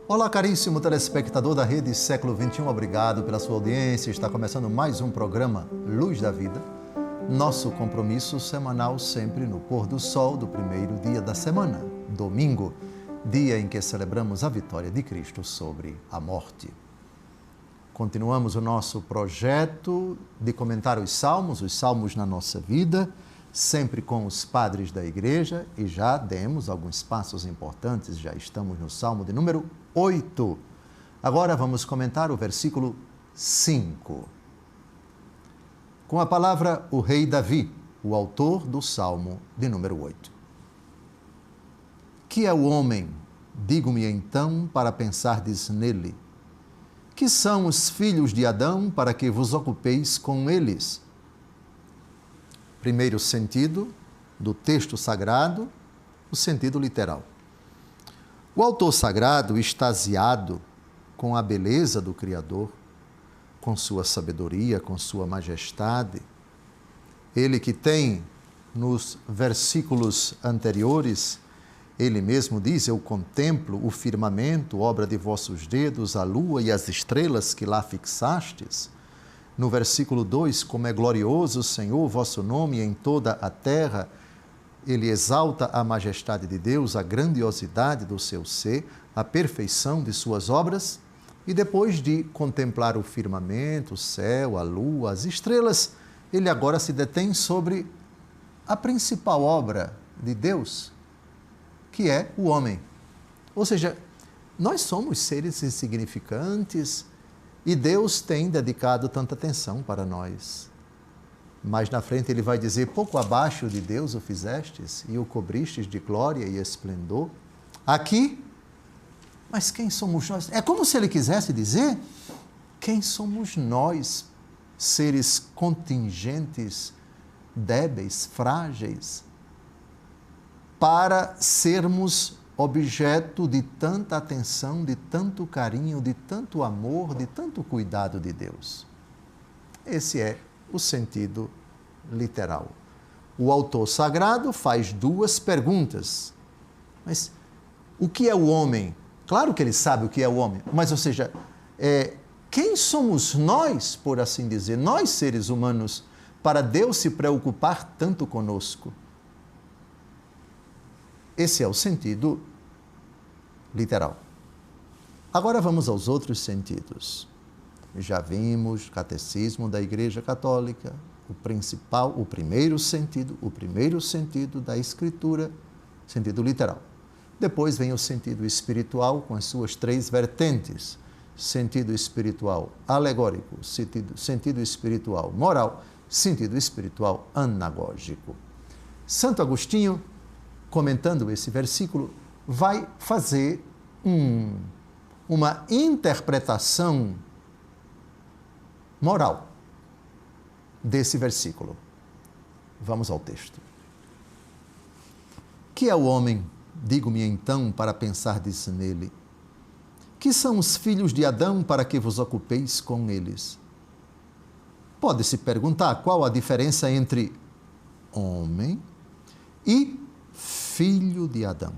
Olá, caríssimo telespectador da Rede Século XXI, obrigado pela sua audiência. Está começando mais um programa Luz da Vida, nosso compromisso semanal sempre no pôr do sol do primeiro dia da semana, domingo, dia em que celebramos a vitória de Cristo sobre a morte. Continuamos o nosso projeto de comentar os salmos na nossa vida, sempre com os padres da igreja, e já demos alguns passos importantes, já estamos no salmo de número 8. Agora vamos comentar o versículo 5. Com a palavra, o rei Davi, o autor do salmo de número 8. Que é o homem? Digo-me então para pensardes nele. Que são os filhos de Adão para que vos ocupeis com eles? Primeiro sentido do texto sagrado, o sentido literal. O autor sagrado, extasiado com a beleza do Criador, com sua sabedoria, com sua majestade, ele que tem, nos versículos anteriores, ele mesmo diz: eu contemplo o firmamento, obra de vossos dedos, a lua e as estrelas que lá fixastes. No versículo 2, como é glorioso, Senhor, vosso nome em toda a terra, ele exalta a majestade de Deus, a grandiosidade do seu ser, a perfeição de suas obras, e depois de contemplar o firmamento, o céu, a lua, as estrelas, ele agora se detém sobre a principal obra de Deus, que é o homem. Ou seja, nós somos seres insignificantes e Deus tem dedicado tanta atenção para nós. Mas na frente ele vai dizer: pouco abaixo de Deus o fizestes e o cobristes de glória e esplendor. Aqui, mas quem somos nós? É como se ele quisesse dizer: quem somos nós, seres contingentes, débeis, frágeis, para sermos objeto de tanta atenção, de tanto carinho, de tanto amor, de tanto cuidado de Deus? Esse é o sentido literal. O autor sagrado faz duas perguntas. Mas o que é o homem? Claro que ele sabe o que é o homem, mas, ou seja, quem somos nós, por assim dizer, nós seres humanos, para Deus se preocupar tanto conosco? Esse é o sentido literal. Agora vamos aos outros sentidos. Já vimos Catecismo da Igreja Católica, o primeiro sentido da Escritura, sentido literal. Depois vem o sentido espiritual com as suas três vertentes: sentido espiritual alegórico, sentido espiritual moral, sentido espiritual anagógico. Santo Agostinho, comentando esse versículo, vai fazer uma interpretação moral desse versículo. Vamos ao texto. Que é o homem? Digo-me então para pensardes nele. Que são os filhos de Adão para que vos ocupeis com eles? Pode-se perguntar qual a diferença entre homem e filho de Adão.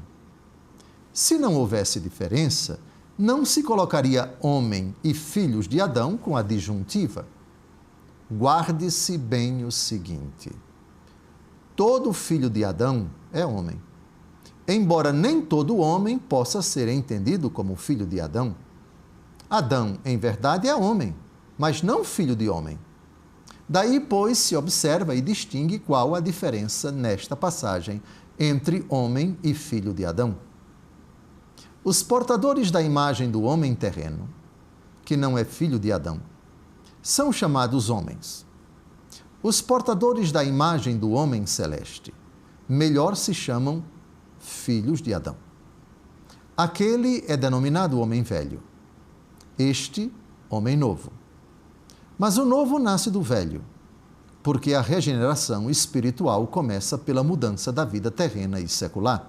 Se não houvesse diferença, não se colocaria homem e filhos de Adão com a disjuntiva. Guarde-se bem o seguinte: todo filho de Adão é homem, embora nem todo homem possa ser entendido como filho de Adão. Adão, em verdade, é homem, mas não filho de homem. Daí, pois, se observa e distingue qual a diferença nesta passagem entre homem e filho de Adão. Os portadores da imagem do homem terreno, que não é filho de Adão, são chamados homens. Os portadores da imagem do homem celeste, melhor se chamam filhos de Adão. Aquele é denominado homem velho, este, homem novo. Mas o novo nasce do velho, porque a regeneração espiritual começa pela mudança da vida terrena e secular.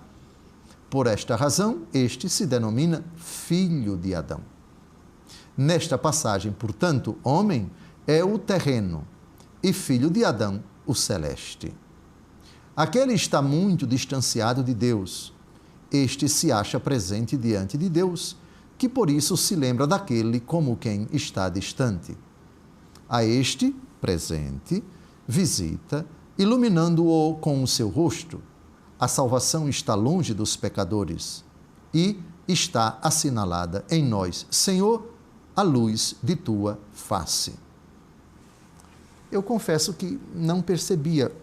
Por esta razão, este se denomina filho de Adão. Nesta passagem, portanto, homem é o terreno e filho de Adão, o celeste. Aquele está muito distanciado de Deus. Este se acha presente diante de Deus, que por isso se lembra daquele como quem está distante. A este, presente, visita, iluminando-o com o seu rosto. A salvação está longe dos pecadores e está assinalada em nós, Senhor, a luz de tua face. Eu confesso que não percebia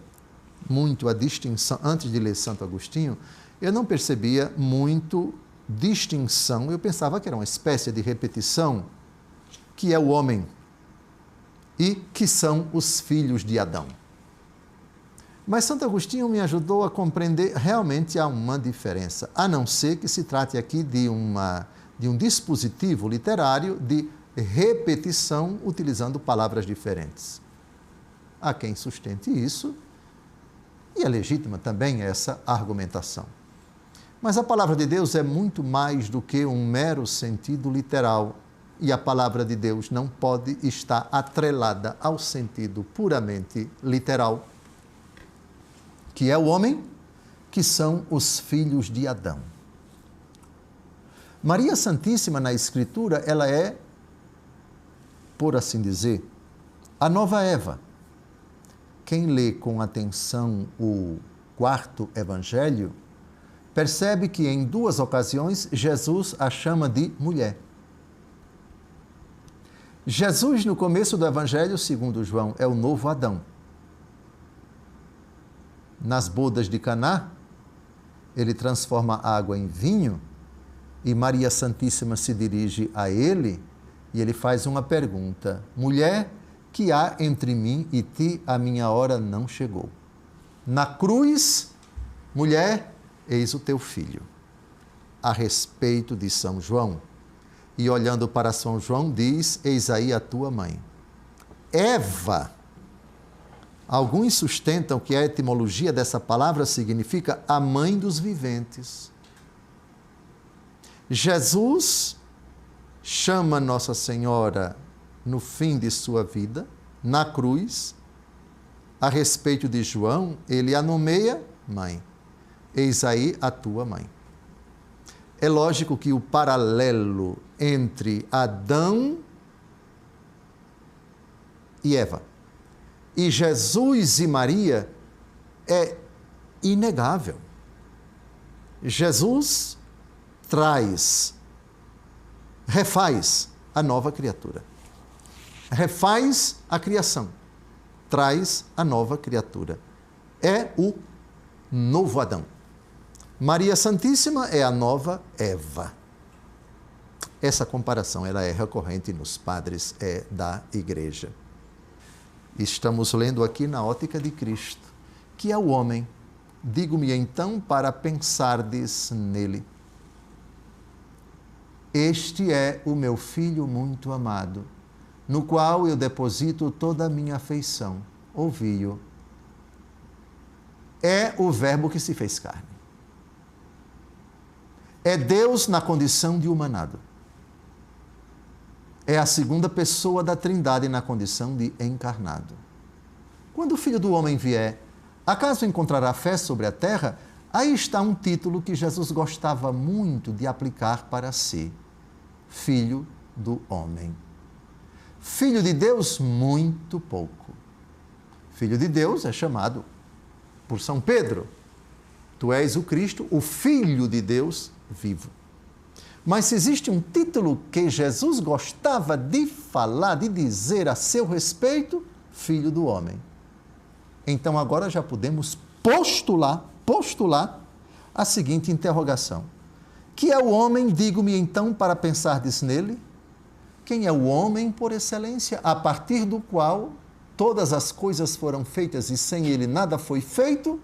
muito a distinção, antes de ler Santo Agostinho, eu não percebia muito distinção, eu pensava que era uma espécie de repetição, que é o homem e que são os filhos de Adão. Mas Santo Agostinho me ajudou a compreender realmente há uma diferença, a não ser que se trate aqui de um dispositivo literário de repetição utilizando palavras diferentes. Há quem sustente isso, e é legítima também essa argumentação. Mas a palavra de Deus é muito mais do que um mero sentido literal, e a palavra de Deus não pode estar atrelada ao sentido puramente literal, que é o homem, que são os filhos de Adão. Maria Santíssima, na Escritura, ela é, por assim dizer, a nova Eva. Quem lê com atenção o 4º Evangelho, percebe que em 2 ocasiões Jesus a chama de mulher. Jesus, no começo do Evangelho, segundo João, é o novo Adão. Nas bodas de Caná, ele transforma a água em vinho e Maria Santíssima se dirige a ele e ele faz uma pergunta: mulher, que há entre mim e ti, a minha hora não chegou. Na cruz, mulher, eis o teu filho. A respeito de São João, e olhando para São João, diz: eis aí a tua mãe. Eva, alguns sustentam que a etimologia dessa palavra significa a mãe dos viventes. Jesus chama Nossa Senhora no fim de sua vida, na cruz. A respeito de João, ele a nomeia mãe. Eis aí a tua mãe. É lógico que o paralelo entre Adão e Eva e Jesus e Maria é inegável. Jesus refaz a nova criatura. Refaz a criação, traz a nova criatura. É o novo Adão. Maria Santíssima é a nova Eva. Essa comparação ela é recorrente nos padres da Igreja. Estamos lendo aqui na ótica de Cristo, que é o homem. Digo-me então para pensardes nele. Este é o meu Filho muito amado, no qual eu deposito toda a minha afeição. Ouvi-o. É o Verbo que se fez carne. É Deus na condição de humanado. É a segunda pessoa da Trindade na condição de encarnado. Quando o Filho do Homem vier, acaso encontrará fé sobre a terra? Aí está um título que Jesus gostava muito de aplicar para si. Filho do Homem. Filho de Deus, muito pouco. Filho de Deus é chamado por São Pedro. Tu és o Cristo, o Filho de Deus vivo. Mas se existe um título que Jesus gostava de falar, de dizer a seu respeito, Filho do Homem. Então agora já podemos postular a seguinte interrogação. Que é o homem, digo-me então, para pensardes nele? Quem é o homem por excelência, a partir do qual todas as coisas foram feitas e sem ele nada foi feito?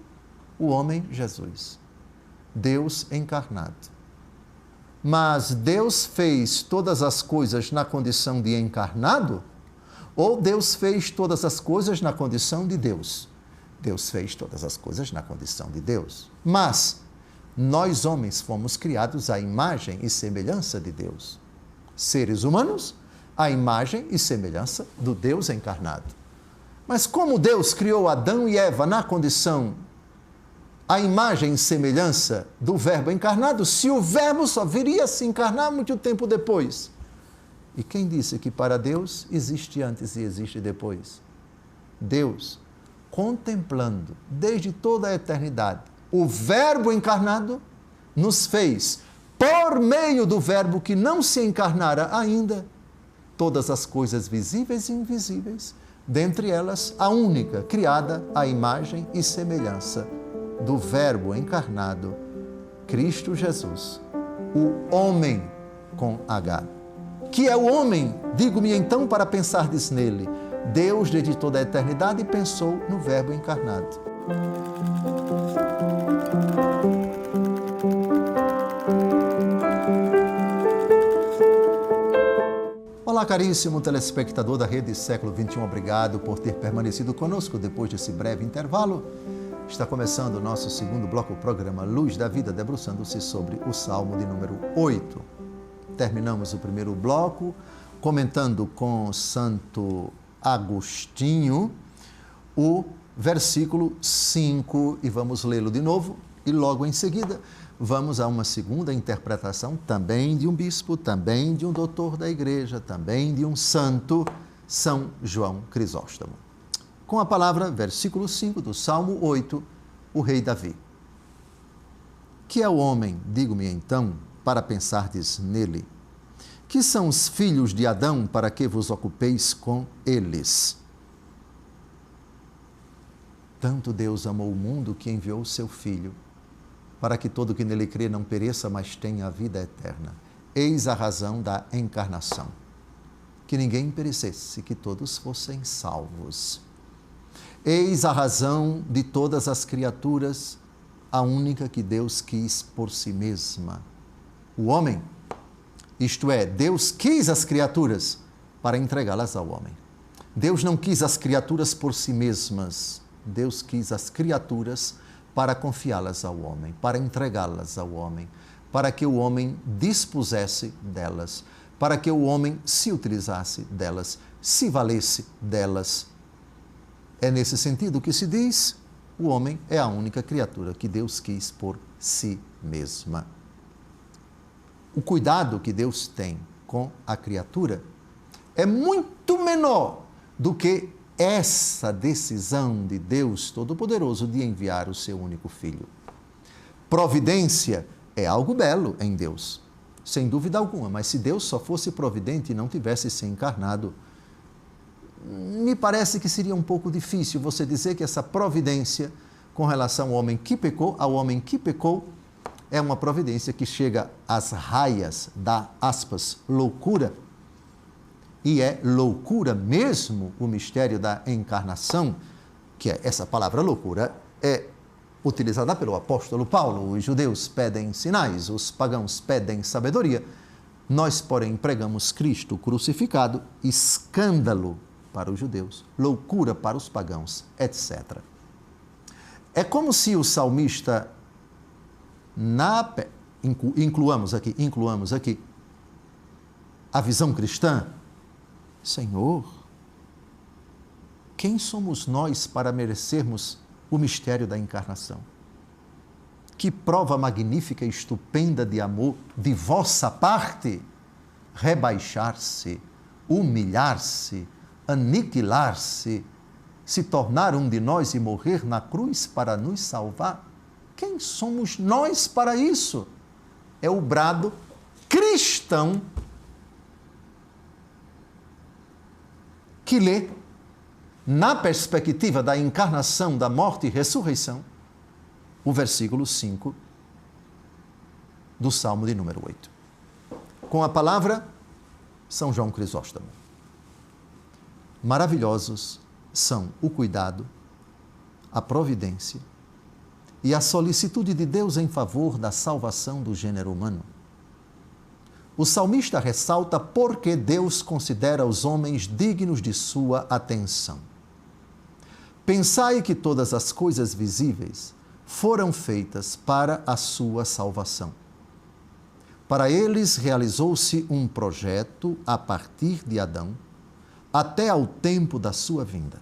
O homem Jesus, Deus encarnado. Mas Deus fez todas as coisas na condição de encarnado? Ou Deus fez todas as coisas na condição de Deus? Deus fez todas as coisas na condição de Deus. Mas, Nós, homens, fomos criados à imagem e semelhança de Deus. Seres humanos, à imagem e semelhança do Deus encarnado. Mas como Deus criou Adão e Eva na condição, à imagem e semelhança do Verbo encarnado, se o Verbo só viria a se encarnar muito tempo depois? E quem disse que para Deus existe antes e existe depois? Deus, contemplando desde toda a eternidade o Verbo encarnado, nos fez, por meio do Verbo que não se encarnara ainda, todas as coisas visíveis e invisíveis, dentre elas a única criada à imagem e semelhança do Verbo encarnado, Cristo Jesus, o homem com H. Que é o homem? Digo-me então para pensardes nele. Deus, desde toda a eternidade, pensou no Verbo encarnado. Olá, caríssimo telespectador da Rede Século XXI, obrigado por ter permanecido conosco depois desse breve intervalo. Está começando o nosso segundo bloco, o programa Luz da Vida, debruçando-se sobre o Salmo de número 8. Terminamos o primeiro bloco comentando com Santo Agostinho o versículo 5 e vamos lê-lo de novo e logo em seguida vamos a uma segunda interpretação também de um bispo, também de um doutor da igreja, também de um santo, São João Crisóstomo. Com a palavra, versículo 5 do Salmo 8, o rei Davi. Que é o homem, digo-me então, para pensardes nele? Que são os filhos de Adão para que vos ocupeis com eles? Tanto Deus amou o mundo que enviou o seu Filho, para que todo que nele crê não pereça, mas tenha a vida eterna. Eis a razão da encarnação. Que ninguém perecesse, que todos fossem salvos. Eis a razão de todas as criaturas, a única que Deus quis por si mesma. O homem, isto é, Deus quis as criaturas para entregá-las ao homem. Deus não quis as criaturas por si mesmas. Deus quis as criaturas para confiá-las ao homem, para entregá-las ao homem, para que o homem dispusesse delas, para que o homem se utilizasse delas, se valesse delas. É nesse sentido que se diz, o homem é a única criatura que Deus quis por si mesma. O cuidado que Deus tem com a criatura é muito menor do que essa decisão de Deus Todo-Poderoso de enviar o seu único Filho. Providência é algo belo em Deus, sem dúvida alguma, mas se Deus só fosse providente e não tivesse se encarnado, me parece que seria um pouco difícil você dizer que essa providência com relação ao homem que pecou, é uma providência que chega às raias da, aspas, loucura. E é loucura mesmo o mistério da encarnação, que é essa palavra loucura, é utilizada pelo apóstolo Paulo. Os judeus pedem sinais, os pagãos pedem sabedoria. Nós, porém, pregamos Cristo crucificado, escândalo para os judeus, loucura para os pagãos, etc. É como se o salmista, incluamos aqui a visão cristã. Senhor, quem somos nós para merecermos o mistério da encarnação? Que prova magnífica e estupenda de amor de vossa parte, rebaixar-se, humilhar-se, aniquilar-se, se tornar um de nós e morrer na cruz para nos salvar. Quem somos nós para isso? É o brado cristão que lê, na perspectiva da encarnação, da morte e ressurreição, o versículo 5 do Salmo de número 8. Com a palavra, São João Crisóstomo. Maravilhosos são o cuidado, a providência e a solicitude de Deus em favor da salvação do gênero humano. O salmista ressalta porque Deus considera os homens dignos de sua atenção. Pensai que todas as coisas visíveis foram feitas para a sua salvação. Para eles realizou-se um projeto a partir de Adão, até ao tempo da sua vinda.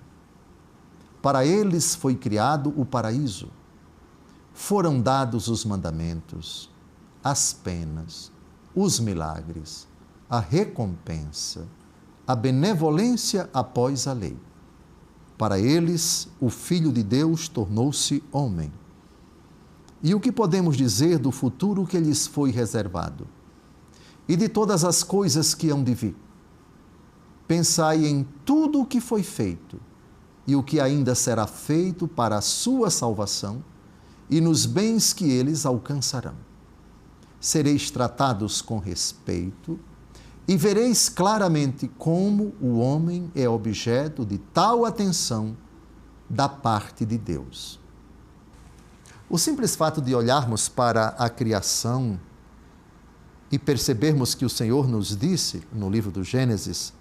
Para eles foi criado o paraíso. Foram dados os mandamentos, as penas, os milagres, a recompensa, a benevolência após a lei. Para eles, o Filho de Deus tornou-se homem. E o que podemos dizer do futuro que lhes foi reservado? E de todas as coisas que hão de vir? Pensai em tudo o que foi feito e o que ainda será feito para a sua salvação e nos bens que eles alcançarão. Sereis tratados com respeito e vereis claramente como o homem é objeto de tal atenção da parte de Deus. O simples fato de olharmos para a criação e percebermos que o Senhor nos disse, no livro do Gênesis,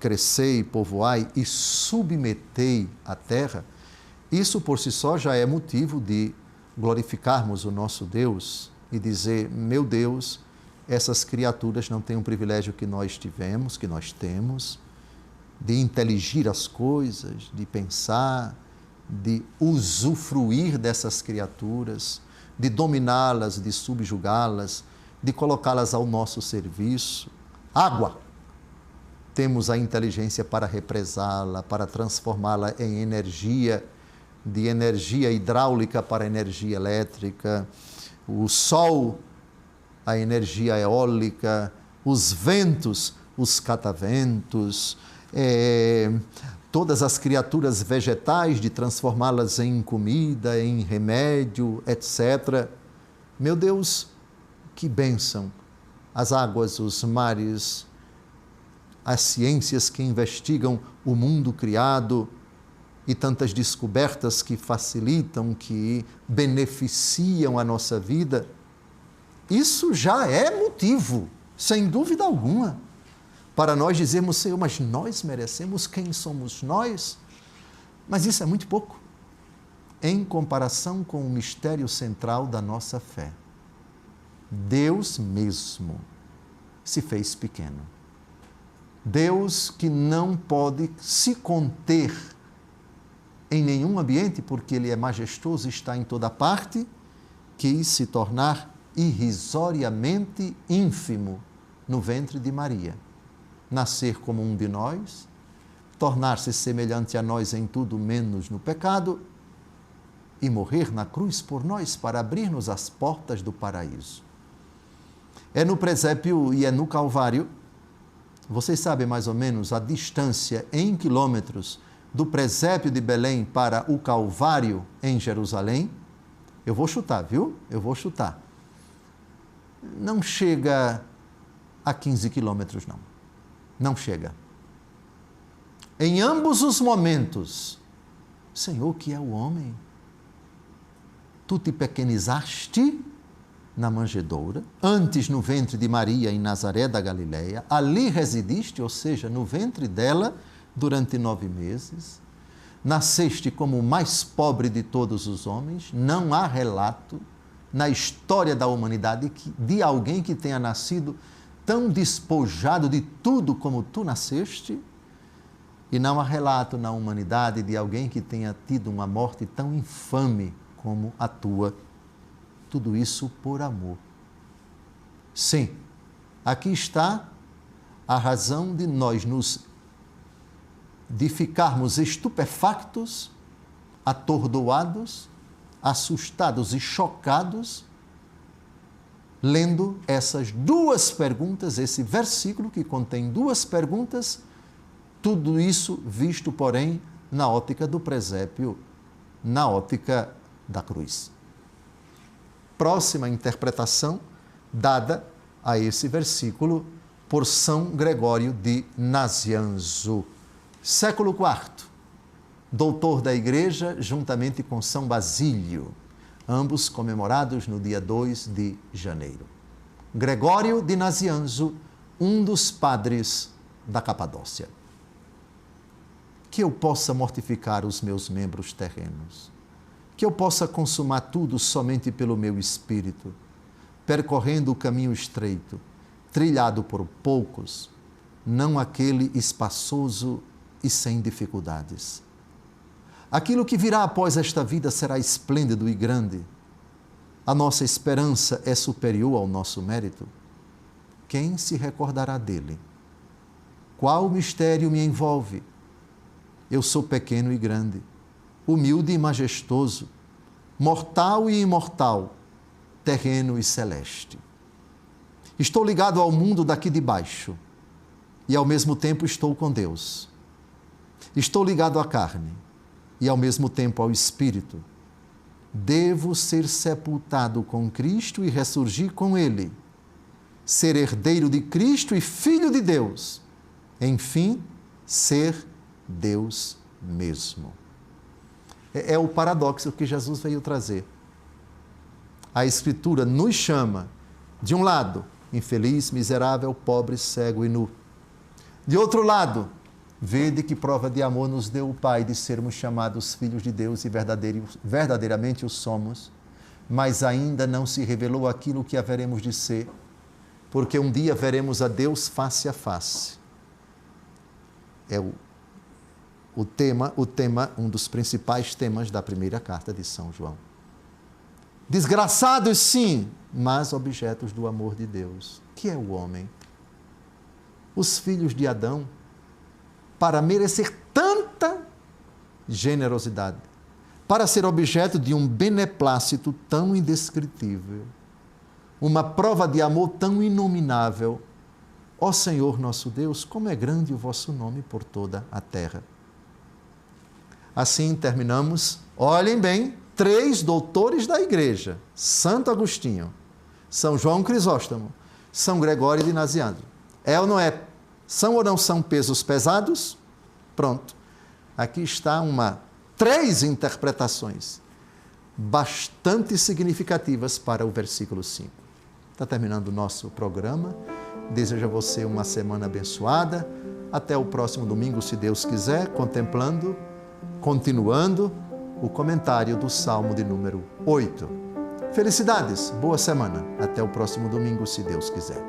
crescei, povoai e submetei a terra, isso por si só já é motivo de glorificarmos o nosso Deus e dizer, meu Deus, essas criaturas não têm o privilégio que nós tivemos, que nós temos, de inteligir as coisas, de pensar, de usufruir dessas criaturas, de dominá-las, de subjugá-las, de colocá-las ao nosso serviço. Água. Temos a inteligência para represá-la, para transformá-la em energia, de energia hidráulica para energia elétrica. O sol, a energia eólica, os ventos, os cataventos, todas as criaturas vegetais, de transformá-las em comida, em remédio, etc. Meu Deus, que bênção! As águas, os mares, as ciências que investigam o mundo criado e tantas descobertas que facilitam, que beneficiam a nossa vida, isso já é motivo, sem dúvida alguma, para nós dizermos, Senhor, mas nós merecemos, quem somos nós? Mas isso é muito pouco, em comparação com o mistério central da nossa fé. Deus mesmo se fez pequeno. Deus que não pode se conter em nenhum ambiente, porque Ele é majestoso e está em toda parte, quis se tornar irrisoriamente ínfimo no ventre de Maria. Nascer como um de nós, tornar-se semelhante a nós em tudo menos no pecado e morrer na cruz por nós para abrir-nos as portas do paraíso. É no presépio e é no Calvário. Vocês sabem mais ou menos a distância em quilômetros do presépio de Belém para o Calvário em Jerusalém? Eu vou chutar, viu? Eu vou chutar. Não chega a 15 quilômetros, não. Não chega. Em ambos os momentos, Senhor, que é o homem? Tu te pequenizaste na manjedoura, antes no ventre de Maria em Nazaré da Galileia, ali residiste, ou seja, no ventre dela, durante 9 meses, nasceste como o mais pobre de todos os homens, não há relato na história da humanidade de alguém que tenha nascido tão despojado de tudo como tu nasceste, e não há relato na humanidade de alguém que tenha tido uma morte tão infame como a tua. Tudo isso por amor. Sim, aqui está a razão de ficarmos estupefactos, atordoados, assustados e chocados, lendo essas 2 perguntas, esse versículo que contém 2 perguntas, tudo isso visto, porém, na ótica do presépio, na ótica da cruz. Próxima interpretação dada a esse versículo por São Gregório de Nazianzo, século IV, doutor da Igreja, juntamente com São Basílio, ambos comemorados no dia 2 de janeiro. Gregório de Nazianzo, um dos padres da Capadócia. Que eu possa mortificar os meus membros terrenos, que eu possa consumar tudo somente pelo meu espírito, percorrendo o caminho estreito, trilhado por poucos, não aquele espaçoso e sem dificuldades. Aquilo que virá após esta vida será esplêndido e grande. A nossa esperança é superior ao nosso mérito. Quem se recordará dele? Qual mistério me envolve? Eu sou pequeno e grande, humilde e majestoso, mortal e imortal, terreno e celeste. Estou ligado ao mundo daqui de baixo e ao mesmo tempo estou com Deus. Estou ligado à carne e ao mesmo tempo ao espírito. Devo ser sepultado com Cristo e ressurgir com Ele, ser herdeiro de Cristo e filho de Deus, enfim, ser Deus mesmo. É o paradoxo que Jesus veio trazer. A Escritura nos chama, de um lado, infeliz, miserável, pobre, cego e nu. De outro lado, vede que prova de amor nos deu o Pai de sermos chamados filhos de Deus e verdadeiramente o somos, mas ainda não se revelou aquilo que haveremos de ser, porque um dia veremos a Deus face a face. É o tema, um dos principais temas da primeira carta de São João. Desgraçados, sim, mas objetos do amor de Deus. Que é o homem? Os filhos de Adão, para merecer tanta generosidade, para ser objeto de um beneplácito tão indescritível, uma prova de amor tão inominável. Ó Senhor nosso Deus, como é grande o vosso nome por toda a terra. Assim terminamos, olhem bem, 3 doutores da Igreja, Santo Agostinho, São João Crisóstomo, São Gregório de Nazianzo. É ou não é? São ou não são pesos pesados? Pronto. Aqui está 3 interpretações bastante significativas para o versículo 5. Está terminando o nosso programa. Desejo a você uma semana abençoada. Até o próximo domingo, se Deus quiser, continuando o comentário do Salmo de número 8. Felicidades, boa semana. Até o próximo domingo, se Deus quiser.